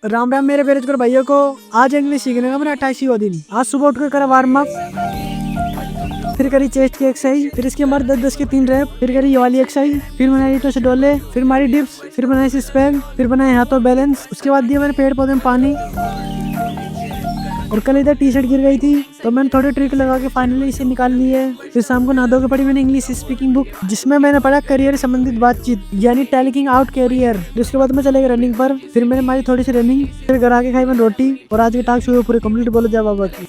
राम राम मेरे बेरोजगार भाइयों को। आज इंग्लिश सीखने का मेरा 28वां दिन। आज सुबह उठकर करा वार्म अप, फिर करी चेस्ट की एक्सरसाइज, फिर इसके बाद 10-10 के 3 रैप, फिर करी ये वाली एक्सरसाइज, फिर बनाई ईंटों से डोले, फिर मारी डिप्स, फिर बनाई सिक्स पैक, फिर बनाए हाथों बैलेंस। उसके बाद दिया मैंने पेड़ पौधे में पानी। और कल इधर टी शर्ट गिर गई थी तो मैंने थोड़े ट्रिक लगा के फाइनली इसे निकाल ली है। फिर शाम को नहा धो के पढ़ी मैंने इंग्लिश स्पीकिंग बुक, जिसमें मैंने पढ़ा करियर संबंधित बातचीत यानी टैलिंग आउट करियर। उसके बाद मैं चले गए रनिंग पर, फिर मैंने मारी थोड़ी सी रनिंग, फिर घर आके खाई मैंने रोटी। और आज के टास्क हुए पूरे कंप्लीट। बोलो जय बाबा की।